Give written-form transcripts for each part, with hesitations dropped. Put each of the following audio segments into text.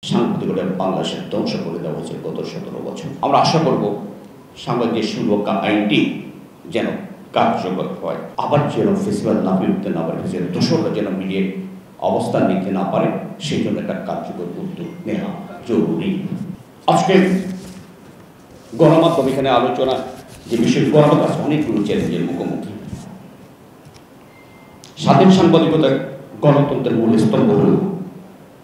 সাংবাদিকতা বাংলাদেশের ধ্বংস করে দেওয়া হয়েছে গত 17 বছর। আমরা আশা করব সাংবাদিক সুরক্ষা আইনটি যেন কার্যকর হয়, আবার যেন ফেসিবাদ না উঠতে না পারে, দোষররা যেন মিডিয়ে অবস্থান নিতে না পারে, সেই জন্য একটা কার্যকর উদ্যোগ নেওয়া জরুরি। আজকে গণমাধ্যম এখানে আলোচনা যে বিষয়, গণমাধ্যম অনেকগুলো চ্যালেঞ্জের মুখোমুখি। স্বাধীন সাংবাদিকতার গণতন্ত্রের মূল স্তম্ভ হল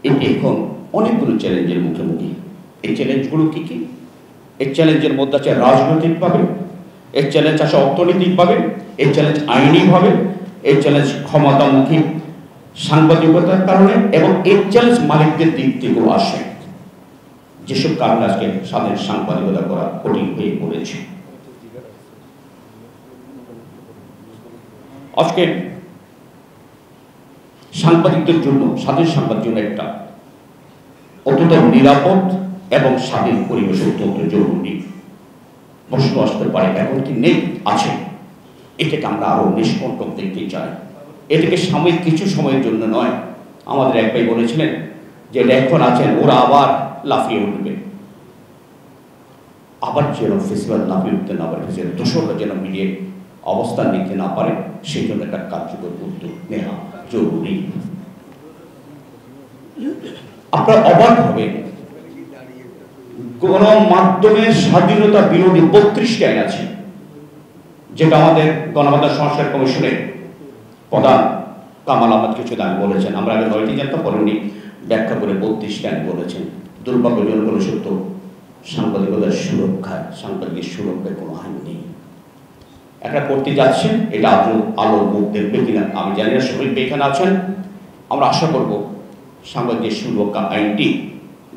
এটি এখন অনেকগুলো চ্যালেঞ্জের মুখোমুখি। এই চ্যালেঞ্জগুলো কি কি? এই চ্যালেঞ্জের মধ্যে আছে রাজনৈতিকভাবে, এই চ্যালেঞ্জ আছে অর্থনৈতিকভাবে, এই চ্যালেঞ্জ আইনিভাবে, এই চ্যালেঞ্জ ক্ষমতামুখী সাংবাদিকতার কারণে, এবং এই চ্যালেঞ্জ মালিকদের দিক থেকেও আসে, যেসব কারণে আজকে স্বাধীন সাংবাদিকতা করা কঠিন হয়ে পড়েছে। আজকে সাংবাদিকদের জন্য, স্বাধীন সাংবাদিকদের জন্য একটা অত্যন্ত নিরাপদ এবং স্বাধীন পরিবেশ অত্যন্ত জরুরি। প্রশ্ন আসতে পারে এখন কি নেই? আছে। এটাকে আমরা আরো নিষ্কণ্টক দেখতে চাই। এটাকে সাময়িক কিছু সময়ের জন্য নয়। আমাদের এক ভাই বলেছিলেন যে এখন আছেন, ওরা আবার লাফিয়ে উঠবে, আবার যেন ফেসিবাদ লাফিয়ে উঠতে না পারে, দোষররা যেন মিডিয়ে অবস্থান নিতে না পারে, সেই জন্য একটা কার্যকর উদ্যোগ নেওয়া জরুরি। আপনারা অবাক হবেন, গণমাধ্যমের স্বাধীনতা বিরোধী 32টি আইন আছে, যেটা আমাদের গণমাধ্যম সংস্কার কমিশনের প্রধান কামাল আহমেদ কিছুদিন আগে বলেছেন। আমরা আগে 9টি জানতাম, বলেননি, ব্যাখ্যা করে 32টি আইন বলেছেন। দুর্ভাগ্যজনক হলে সত্য, সাংবাদিকতার সুরক্ষায়, সাংবাদিকের সুরক্ষায় কোনো আইন নেই। একটা করতে যাচ্ছেন, এটা আলোর মুখ দেখবে কিনা আমি জানি না, সবাই এখানে আছেন। আমরা আশা করব সাংবাদিকের সুরক্ষা আইনটি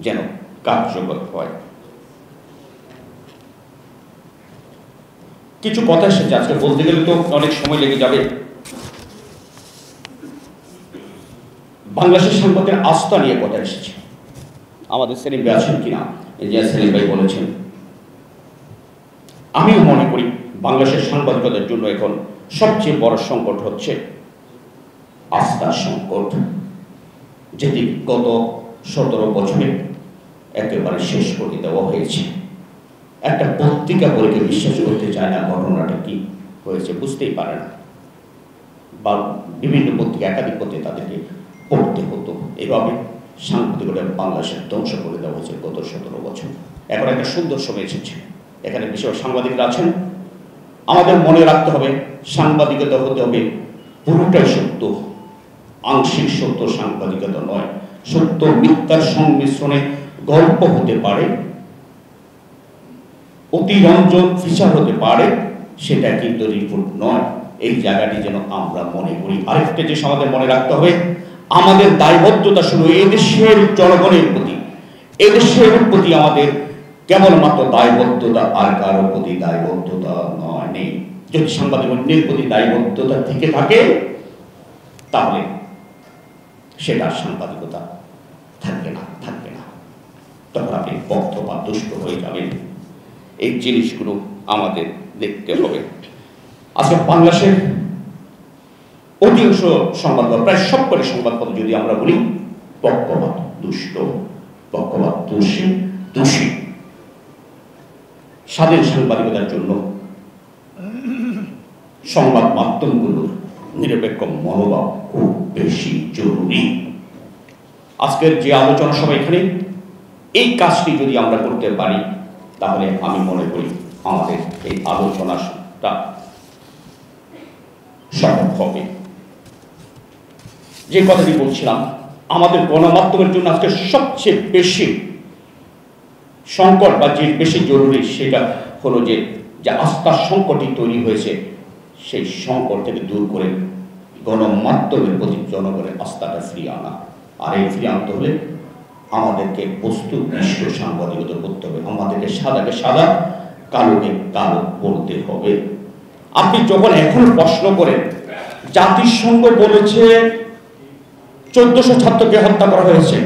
যেন কার্যকর হয়। কিছু কথা এসেছে, আজকে বলতে গেলে তো অনেক সময় লেগে যাবে। বাংলাদেশের সাংবাদিকের আস্থা নিয়ে কথা এসেছে। আমাদের সেলিম ভাই আছেন কিনা, এই যে সেলিম ভাই বলেছেন, আমিও মনে করি বাংলাদেশের সাংবাদিকতার জন্য এখন সবচেয়ে বড় সংকট হচ্ছে আস্থার সংকট, যেটি গত 17 বছরে একেবারে শেষ করে দেওয়া হয়েছে। একটা পত্রিকা পড়ে বিশ্বাস করতে চায় না ঘটনাটা কি হয়েছে, বুঝতেই পারে না, বা বিভিন্ন পত্রিকা, একাধিক পত্রিকা তাদেরকে পড়তে হতো। এভাবে সাংবাদিকতা বাংলাদেশের ধ্বংস করে দেওয়া হয়েছে গত 17 বছর। এখন একটা সুন্দর সময় এসেছে, এখানে বিশেষ সাংবাদিকরা আছেন। আমাদের মনে রাখতে হবে, সাংবাদিকতা হতে হবে পুরোটাই সত্য, আংশিক সত্য সাংবাদিকতা নয়। সত্য মিথ্যার সংমিশ্রণে গল্প হতে পারে, অতিরঞ্জন ফিচার হতে পারে, সেটা কিন্তু রিপোর্ট নয়। এই জায়গাটি যেন আমরা মনে করি। আরেকটা যে আমাদের মনে রাখতে হবে, আমাদের দায়বদ্ধতা শুধু এদেশের জনগণের প্রতি, এদেশের প্রতি আমাদের কেবলমাত্র দায়বদ্ধতা, আর কারো প্রতি দায়বদ্ধতা নয়, নেই। যদি সাংবাদিকদের প্রতি দায়বদ্ধতা থেকে থাকে, তাহলে সেটা সাংবাদিকতা থাকবে না, থাকবে না। তখন আপনি পক্ষপাত দুষ্ট হয়ে যাবেন। এই জিনিসগুলো আমাদের দেখতে হবে। আজকে বাংলাদেশের অধিকাংশ সংবাদপত্র, প্রায় সবকটি সংবাদপত্র যদি আমরা বলি, পক্ষপাত দুষ্ট, পক্ষপাত দোষী। স্বাধীন সাংবাদিকতার জন্য সংবাদ মাধ্যমগুলোর নিরপেক্ষ মনোভাব খুব বেশি জরুরি। আজকের যে আলোচনা সভা, এখানে এই কাজটি যদি আমরা করতে পারি, তাহলে আমি মনে করি আমাদের এই আলোচনাটা সফল হবে। যে কথাটি বলছিলাম, আমাদের গণমাধ্যমের জন্য আজকে সবচেয়ে বেশি সংকট বা যে বেশি জরুরি, সেটা হলো যে আস্থার সংকটই তৈরি হয়েছে, সেই সংকট থেকে দূর করে গণমাধ্যমের প্রতি জনগণের আস্থাটা ফিরিয়ে আনা। আর এই ফিরিয়ে আনতে হলে আমাদেরকে বস্তুনিষ্ঠ সাংবাদিকতা করতে হবে। আমাদেরকে সাদাকে সাদা, কালোকে কালো বলতে হবে। আপনি যখন এখন প্রশ্ন করেন, জাতিসংঘ বলেছে 1400 ছাত্রকে হত্যা করা হয়েছে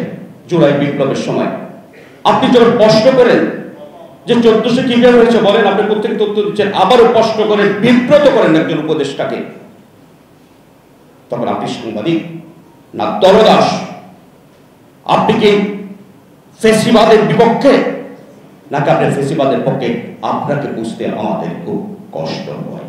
জুলাই বিপ্লবের সময়, আপনি যখন প্রশ্ন করেন যে 1400 কিভাবে হয়েছে বলেন, আপনি প্রত্যেক তথ্য দিচ্ছেন, আবারও প্রশ্ন করেন, বিব্রত করেন একজন উপদেষ্টাকে, তখন আপনি সাংবাদিক না দলদাস? আপনি কি ফেসিবাদের বিপক্ষে নাকি আপনার ফেসিবাদের পক্ষে, আপনাকে বুঝতে আমাদের খুব কষ্ট হয়।